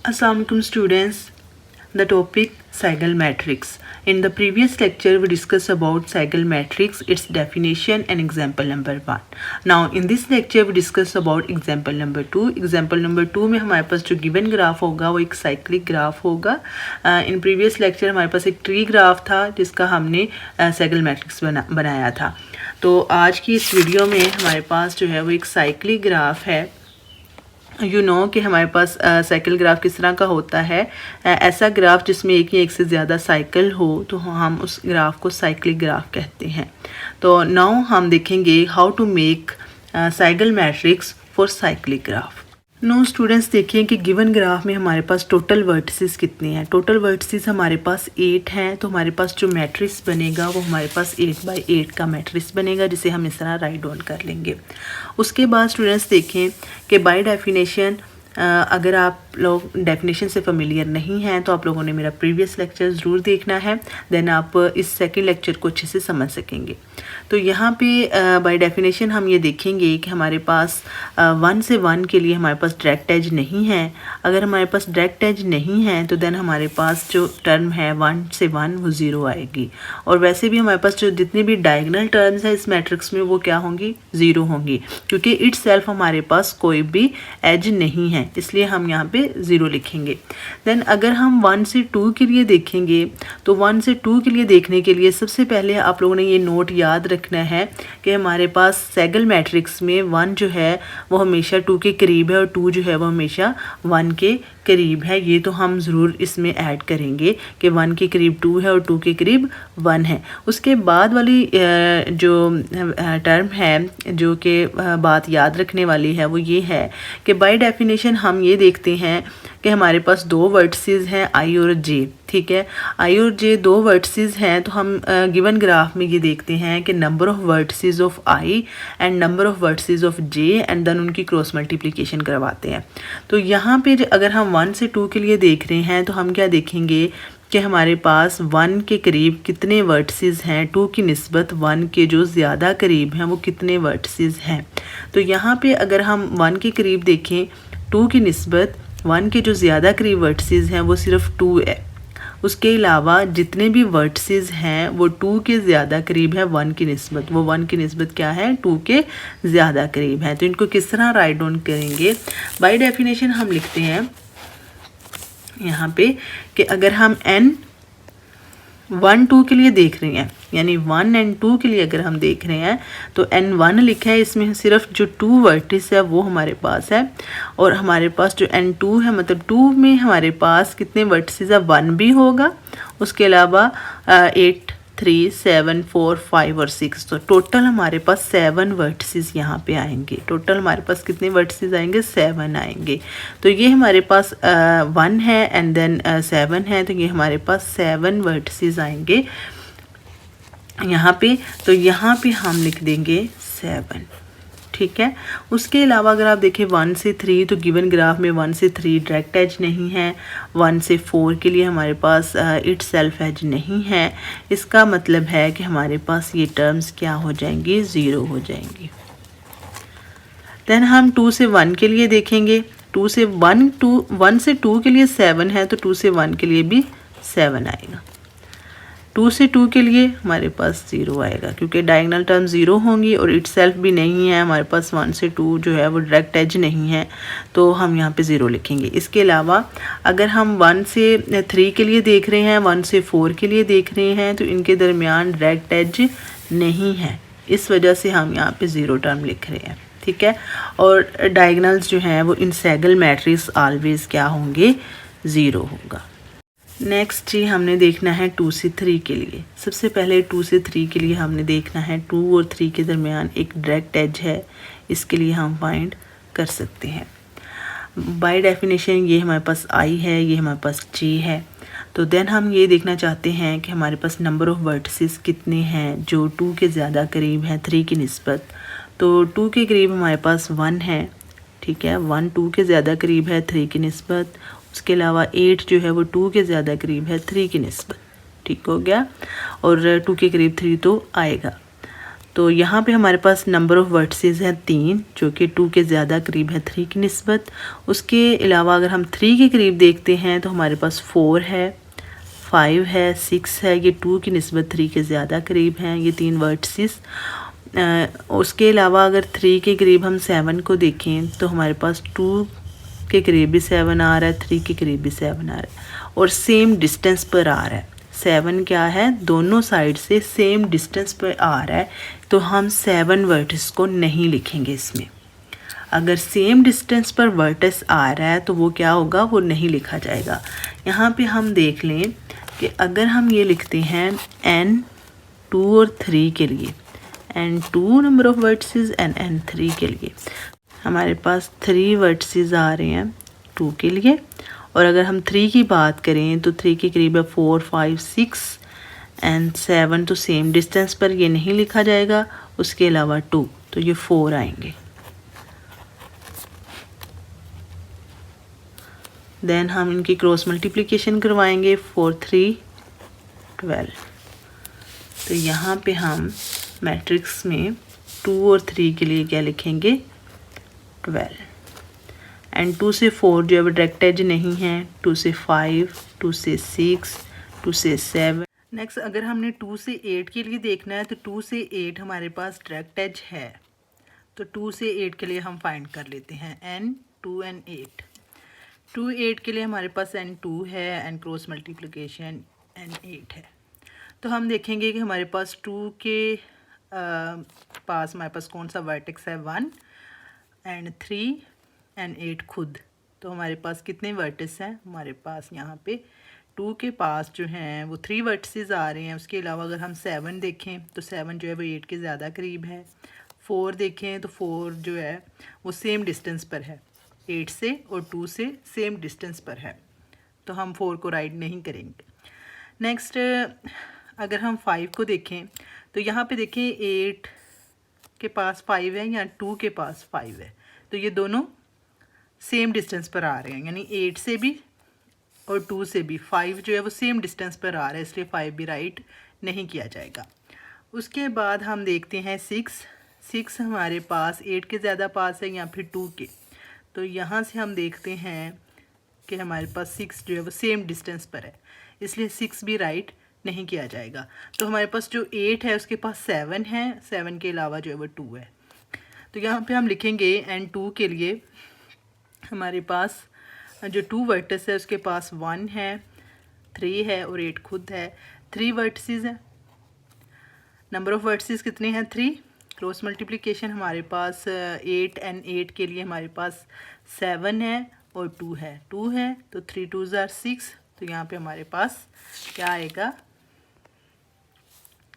Assalamualaikum students. The topic Segal matrix. In the previous lecture we discussed about Segal matrix, its definition and example number 1. Now in this lecture we discuss about example number 2. Example number 2 में हमारे पास जो given graph होगा वो एक cyclic graph होगा. In previous lecture हमारे पास एक tree graph था जिसका हमने Segal मैट्रिक्स बनाया था. तो आज की इस वीडियो में हमारे पास जो है वो एक साइक्लिक ग्राफ है. कि हमारे पास साइकिल ग्राफ किस तरह का होता है. ऐसा ग्राफ जिसमें एक से ज़्यादा साइकिल हो तो हम उस ग्राफ को साइक्लिक ग्राफ कहते हैं. तो नाउ हम देखेंगे how to make cycle matrix for cyclic graph. No students, देखिए कि गिवन ग्राफ में हमारे पास टोटल वर्टिसेस कितने हैं. टोटल वर्टिसेस हमारे पास 8 हैं. तो हमारे पास जो मैट्रिक्स बनेगा वो हमारे पास 8 बाई 8 का मैट्रिक्स बनेगा जिसे हम इस तरह राइट डाउन कर लेंगे. उसके बाद स्टूडेंट्स देखें कि बाय डेफिनेशन अगर आप लोग डेफिनेशन से फेमिलियर नहीं हैं तो आप लोगों ने मेरा प्रीवियस लेक्चर ज़रूर देखना है. देन आप इस सेकंड लेक्चर को अच्छे से समझ सकेंगे. तो यहाँ पे बाय डेफिनेशन हम ये देखेंगे कि हमारे पास 1 से 1 के लिए हमारे पास डायरेक्ट एज नहीं है. अगर हमारे पास डायरेक्ट एज नहीं है तो देन हमारे पास जो टर्म है 1 से 1 वो 0 आएगी. और वैसे भी हमारे पास जो जितनी भी डायगोनल टर्म्स है इस मैट्रिक्स में वो क्या होंगी, 0 होंगी, क्योंकि इट सेल्फ हमारे पास कोई भी एज नहीं है, इसलिए हम यहाँ पे 0 लिखेंगे. देन अगर हम 1 से 2 के लिए देखेंगे तो 1 से 2 के लिए देखने के लिए सबसे पहले आप लोगों ने ये नोट याद रखना है कि हमारे पास सेगल मैट्रिक्स में 1 जो है वो हमेशा 2 के करीब है और 2 जो है वो हमेशा 1 के करीब है. ये तो हम ज़रूर इसमें ऐड करेंगे कि 1 के करीब 2 है और 2 के करीब 1 है. उसके बाद वाली जो टर्म है जो कि बात याद रखने वाली है वो ये है कि बाय डेफिनेशन हम ये देखते हैं कि हमारे पास 2 वर्टिसेस हैं आई और जे. ठीक है, आई और जे 2 वर्टिसेस हैं. तो हम गिवन ग्राफ में ये देखते हैं कि number of vertices of I and number of vertices of J and then उनकी क्रॉस मल्टीप्लिकेशन करवाते हैं. तो यहाँ पे अगर हम 1 से 2 के लिए देख रहे हैं तो हम क्या देखेंगे कि हमारे पास 1 के करीब कितने वर्टिसेस हैं, 2 की निस्बत 1 के जो ज़्यादा करीब हैं वो कितने वर्टिसेस हैं. तो यहाँ पे अगर हम 1 के करीब देखें 2 की निस्बत 1 के जो ज़्यादा करीब वर्टिसेस हैं वो सिर्फ 2 है. उसके अलावा जितने भी वर्टिसेस हैं वो 2 के ज़्यादा करीब है 1 की निस्बत. वो 1 की निस्बत क्या है, 2 के ज़्यादा करीब है. तो इनको किस तरह राइट डाउन करेंगे. बाय डेफिनेशन हम लिखते हैं यहाँ पे कि अगर हम n 1 2 के लिए देख रहे हैं, यानी 1 and 2 के लिए अगर हम देख रहे हैं तो n1 लिखा है, इसमें सिर्फ जो 2 वर्टिस है वो हमारे पास है. और हमारे पास जो n2 है मतलब 2 में हमारे पास कितने वर्टिसेस है, 1 भी होगा. उसके अलावा 8 3 7 4 5 और 6. तो टोटल हमारे पास 7 वर्टिसेस यहाँ पे आएंगे. टोटल हमारे पास कितने वर्टिसेस आएंगे, 7 आएंगे. तो ये हमारे पास 1 है एंड देन 7 है. तो ये हमारे पास 7 वर्टिसेस आएंगे यहाँ पे. तो यहाँ पे हम लिख देंगे 7. ठीक है. उसके अलावा अगर आप देखें 1 से 3 तो गिवन ग्राफ में 1 से 3 डायरेक्ट एज नहीं है. 1 से 4 के लिए हमारे पास इट सेल्फ एज नहीं है. इसका मतलब है कि हमारे पास ये टर्म्स क्या हो जाएंगी, 0 हो जाएंगी. देन हम 2 से 1 के लिए देखेंगे. 1 से 2 के लिए 7 है तो 2 से 1 के लिए भी 7 आएगा. 2 से 2 के लिए हमारे पास 0 आएगा क्योंकि डायगोनल टर्म 0 होंगी और इट सेल्फ भी नहीं है. हमारे पास 1 से 2 जो है वो डायरेक्ट एज नहीं है तो हम यहाँ पे 0 लिखेंगे. इसके अलावा अगर हम 1 से 3 के लिए देख रहे हैं, 1 से 4 के लिए देख रहे हैं तो इनके दरमियान डायरेक्ट एज नहीं है. इस वजह से हम यहाँ पे 0 टर्म लिख रहे हैं. ठीक है. और डायगोनल्स जो हैं वो इन सेगल मैट्रिक्स ऑलवेज क्या होंगे, 0 होगा. नेक्स्ट जी हमने देखना है 2 से 3 के लिए. सबसे पहले 2 से 3 के लिए हमने देखना है 2 और 3 के दरमियान एक डायरेक्ट एज है. इसके लिए हम फाइंड कर सकते हैं. बाय डेफिनेशन ये हमारे पास आई है, ये हमारे पास जे है. तो देन हम ये देखना चाहते हैं कि हमारे पास नंबर ऑफ़ वर्टिसेस कितने हैं जो 2 के ज़्यादा करीब हैं 3 की निस्बत. तो 2 के करीब हमारे पास 1 है. ठीक है, 1 2 के ज़्यादा करीब है 3 की निस्बत. उसके अलावा 8 जो है वो 2 के ज़्यादा करीब है 3 की निस्बत. ठीक हो गया. और 2 के करीब 3 तो आएगा. तो यहाँ पे हमारे पास नंबर ऑफ़ वर्टिसेस हैं 3, जो कि 2 के ज़्यादा करीब है 3 की निस्बत। उसके अलावा अगर हम 3 के करीब देखते हैं तो हमारे पास 4 है, 5 है, 6 है। ये 2 की निस्बत 3 के ज़्यादा करीब हैं, ये 3 वर्टिसेस। उसके अलावा अगर 3 के करीब हम 7 को देखें तो हमारे पास 2 के करीब भी 7 आ रहा है, 3 के करीब भी 7 आ रहा है और सेम डिस्टेंस पर आ रहा है। 7 क्या है, दोनों साइड से सेम डिस्टेंस पर आ रहा है, तो हम 7 वर्टिस को नहीं लिखेंगे इसमें। अगर सेम डिस्टेंस पर वर्टिस आ रहा है तो वो क्या होगा, वो नहीं लिखा जाएगा। यहाँ पे हम देख लें कि अगर हम ये लिखते हैं n2 और 3 के लिए, n2 number of vertices and n3 के लिए, हमारे पास 3 वर्टिसेस आ रहे हैं 2 के लिए। और अगर हम 3 की बात करें तो 3 के करीब है 4, 5, 6 एंड 7, तो सेम डिस्टेंस पर ये नहीं लिखा जाएगा। उसके अलावा 2, तो ये 4 आएंगे। देन हम इनकी क्रॉस मल्टीप्लिकेशन करवाएंगे, 4, 3, 12। तो यहाँ पे हम मैट्रिक्स में 2 और 3 के लिए क्या लिखेंगे, 12। एंड 2 से 4 जो है वो डायरेक्ट एज नहीं है, 2 से 5, 2 से 6, 2 से 7। नेक्स्ट अगर हमने 2 से 8 के लिए देखना है तो 2 से 8 हमारे पास डायरेक्ट एज है, तो 2 से 8 के लिए हम फाइंड कर लेते हैं n2 एंड 8। 2, 8 के लिए हमारे पास n2 है एंड क्रॉस मल्टीप्लिकेशन n8 है। तो हम देखेंगे कि हमारे पास 2 के पास हमारे पास कौन सा वर्टेक्स है, 1 एंड 3 एंड 8 खुद। तो हमारे पास कितने वर्टिस हैं, हमारे पास यहाँ पे 2 के पास जो हैं वो 3 वर्टिसेस आ रहे हैं। उसके अलावा अगर हम 7 देखें तो 7 जो है वो 8 के ज़्यादा करीब है। 4 देखें तो 4 जो है वो सेम डिस्टेंस पर है 8 से, और 2 से सेम डिस्टेंस पर है, तो हम 4 को राइट नहीं करेंगे। नेक्स्ट अगर हम 5 को देखें तो यहाँ पे देखें 8 के पास 5 है या 2 के पास 5 है, तो ये दोनों सेम डिस्टेंस पर आ रहे हैं, यानी 8 से भी और 2 से भी 5 जो है वो सेम डिस्टेंस पर आ रहा है, इसलिए 5 भी राइट नहीं किया जाएगा। उसके बाद हम देखते हैं 6 हमारे पास 8 के ज़्यादा पास है या फिर 2 के, तो यहाँ से हम देखते हैं कि हमारे पास 6 जो है वो सेम डिस्टेंस पर है, इसलिए 6 भी राइट नहीं किया जाएगा। तो हमारे पास जो 8 है उसके पास 7 है, 7 के अलावा जो है वो 2 है। तो यहाँ पे हम लिखेंगे n2 के लिए हमारे पास जो 2 वर्टिस है उसके पास 1 है, 3 है और 8 खुद है। 3 वर्टिसेस है, नंबर ऑफ़ वर्टिसेस कितने हैं, 3। क्रॉस मल्टीप्लिकेशन हमारे पास 8 एंड 8 के लिए हमारे पास 7 है और 2 है, 2 है तो 3 2s are 6। तो यहाँ पे हमारे पास क्या आएगा,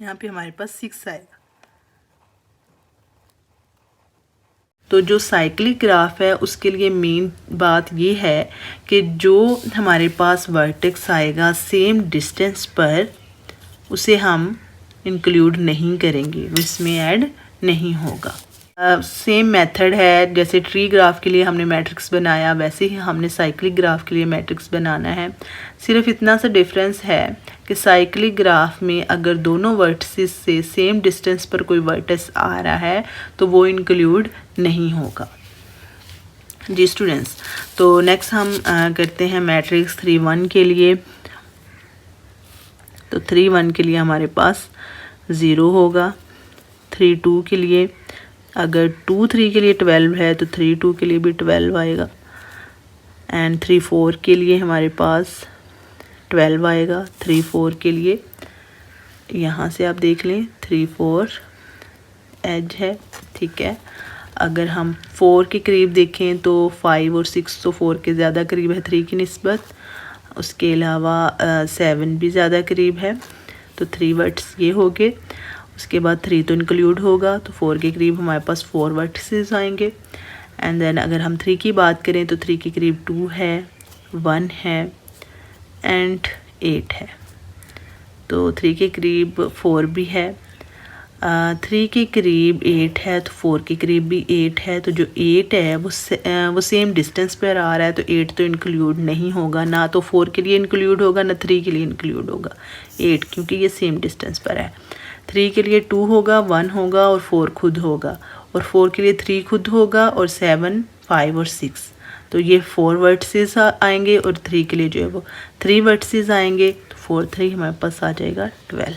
यहाँ पे हमारे पास 6 आएगा। तो जो साइक्लिक ग्राफ है उसके लिए मेन बात ये है कि जो हमारे पास वर्टेक्स आएगा सेम डिस्टेंस पर, उसे हम इंक्लूड नहीं करेंगे, वो इसमें ऐड नहीं होगा। सेम मेथड है, जैसे ट्री ग्राफ के लिए हमने मैट्रिक्स बनाया वैसे ही हमने साइक्लिक ग्राफ के लिए मैट्रिक्स बनाना है। सिर्फ इतना सा डिफरेंस है कि साइक्लिक ग्राफ में अगर दोनों वर्टिसेस से सेम डिस्टेंस पर कोई वर्टिस आ रहा है तो वो इंक्लूड नहीं होगा। जी स्टूडेंट्स, तो नेक्स्ट हम करते हैं मैट्रिक्स 3 1 के लिए। तो 3 1 के लिए हमारे पास 0 होगा। 3 2 के लिए, अगर 2 3 के लिए 12 है तो 3 2 के लिए भी 12 आएगा। एंड 3 4 के लिए हमारे पास 12 आएगा। 3 4 के लिए यहाँ से आप देख लें 3 4 एज है, ठीक है। अगर हम 4 के करीब देखें तो 5 और 6 तो 4 के ज़्यादा करीब है 3 की निस्बत। उसके अलावा 7 भी ज़्यादा करीब है, तो 3 वर्ड्स ये हो गए। उसके बाद 3 तो इंक्लूड होगा, तो 4 के करीब हमारे पास 4 वर्टिसेस आएंगे। एंड देन अगर हम 3 की बात करें तो 3 के करीब 2 है, 1 है एंड 8 है। तो 3 के करीब 4 भी है, 3 के करीब 8 है, तो 4 के करीब भी 8 है। तो जो 8 है वो सेम डिस्टेंस पर आ रहा है, तो 8 तो इंक्लूड नहीं होगा, ना तो 4 के लिए इंक्लूड होगा ना 3 के लिए इंक्लूड होगा 8, क्योंकि ये सेम डिस्टेंस पर है। 3 के लिए 2 होगा, 1 होगा और 4 खुद होगा, और 4 के लिए 3 खुद होगा और 7, 5 और 6। तो ये 4 वर्टिसेस आएंगे और 3 के लिए जो है वो 3 वर्टिसेस आएंगे। तो 4 3 हमारे पास आ जाएगा 12।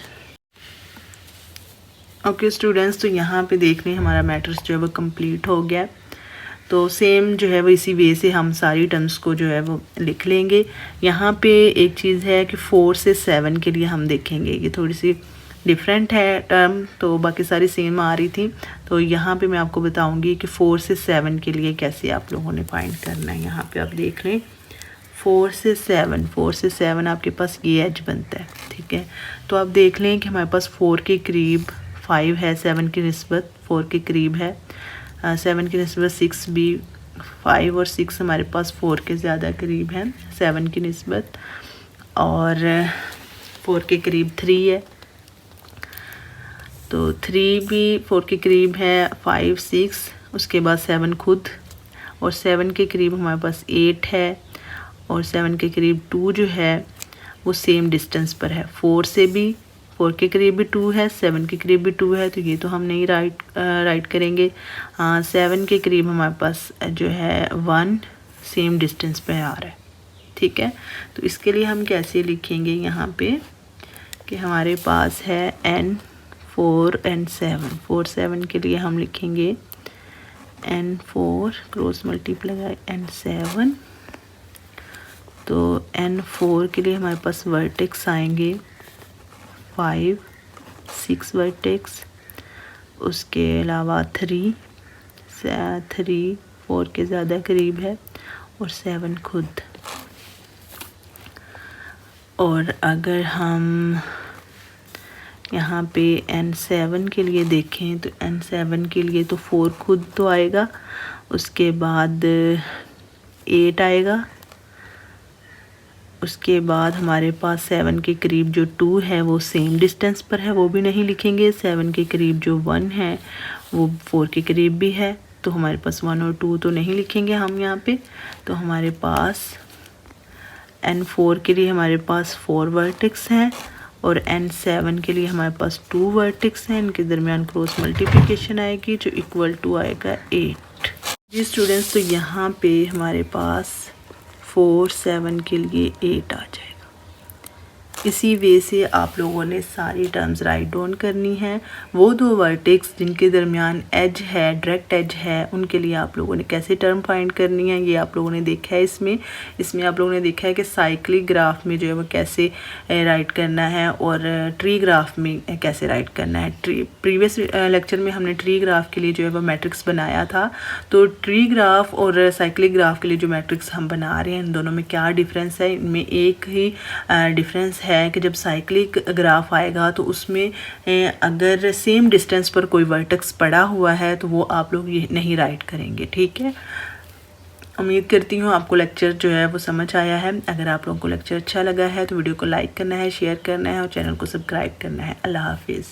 ओके स्टूडेंट्स, तो यहाँ पे देख लें हमारा मैट्रिक्स जो है वो कंप्लीट हो गया। तो सेम जो है वो इसी वे से हम सारी टर्म्स को जो है वो लिख लेंगे। यहाँ पे एक चीज़ है कि 4 से 7 के लिए हम देखेंगे, ये थोड़ी सी डिफरेंट है टर्म, तो बाकी सारी सेम आ रही थी। तो यहाँ पे मैं आपको बताऊँगी कि 4 से 7 के लिए कैसे आप लोगों ने फाइंड करना है। यहाँ पे आप देख लें 4 से 7 आपके पास ये एज बनता है, ठीक है। तो आप देख लें कि हमारे पास 4 के करीब 5 है, 7 की निस्बत 4 के करीब है, 7 की निस्बत 6 भी, 5 और 6 हमारे पास 4 के ज़्यादा करीब हैं 7 की निस्बत, और 4 के करीब 3 है, तो 3 भी 4 के करीब है, 5 6, उसके बाद 7 खुद, और 7 के करीब हमारे पास 8 है, और 7 के करीब 2 जो है वो सेम डिस्टेंस पर है। 4 से भी 4 के करीब भी 2 है, 7 के करीब भी 2 है, तो ये तो हम नहीं राइट करेंगे। 7 के करीब हमारे पास जो है 1 सेम डिस्टेंस पे आ रहा है, ठीक है। तो इसके लिए हम कैसे लिखेंगे यहाँ पे कि हमारे पास है n 4 and 7। 4 7 के लिए हम लिखेंगे n 4 क्रॉस मल्टीप्लाई n 7। तो n 4 के लिए हमारे पास वर्टेक्स आएंगे 5 6 वर्टेक्स, उसके अलावा 3 4 के ज़्यादा करीब है, और 7 खुद। और अगर हम यहाँ पे n7 के लिए देखें तो n7 के लिए तो 4 खुद तो आएगा, उसके बाद 8 आएगा, उसके बाद हमारे पास 7 के करीब जो 2 है वो सेम डिस्टेंस पर है, वो भी नहीं लिखेंगे। 7 के करीब जो 1 है वो 4 के करीब भी है, तो हमारे पास 1 और 2 तो नहीं लिखेंगे हम यहाँ पे। तो हमारे पास n4 के लिए हमारे पास 4 वर्टेक्स हैं, और n7 के लिए हमारे पास 2 वर्टेक्स हैं, इनके दरमियान क्रॉस मल्टीप्लिकेशन आएगी जो इक्वल टू आएगा 8। जी स्टूडेंट्स, तो यहाँ पे हमारे पास 4 7 के लिए 8 आ जाएगा। इसी वे से आप लोगों ने सारी टर्म्स राइट डाउन करनी है। वो 2 वर्टेक्स जिनके दरमियान एज है, डायरेक्ट एज है, उनके लिए आप लोगों ने कैसे टर्म फाइंड करनी है ये आप लोगों ने देखा है। इसमें आप लोगों ने देखा है कि साइक्लिक ग्राफ में जो है वो कैसे राइट करना है, और ट्री ग्राफ में कैसे राइट करना है। प्रीवियस लेक्चर में हमने ट्री ग्राफ के लिए जो है वो मैट्रिक्स बनाया था। तो ट्री ग्राफ और साइक्लिक ग्राफ के लिए जो मैट्रिक्स हम बना रहे हैं, इन दोनों में क्या डिफरेंस है? इनमें एक ही डिफरेंस है कि जब साइक्लिक ग्राफ आएगा तो उसमें अगर सेम डिस्टेंस पर कोई वर्टेक्स पड़ा हुआ है तो वो आप लोग ये नहीं राइट करेंगे, ठीक है। उम्मीद करती हूँ आपको लेक्चर जो है वो समझ आया है। अगर आप लोगों को लेक्चर अच्छा लगा है तो वीडियो को लाइक करना है, शेयर करना है और चैनल को सब्सक्राइब करना है। अल्लाह हाफिज़।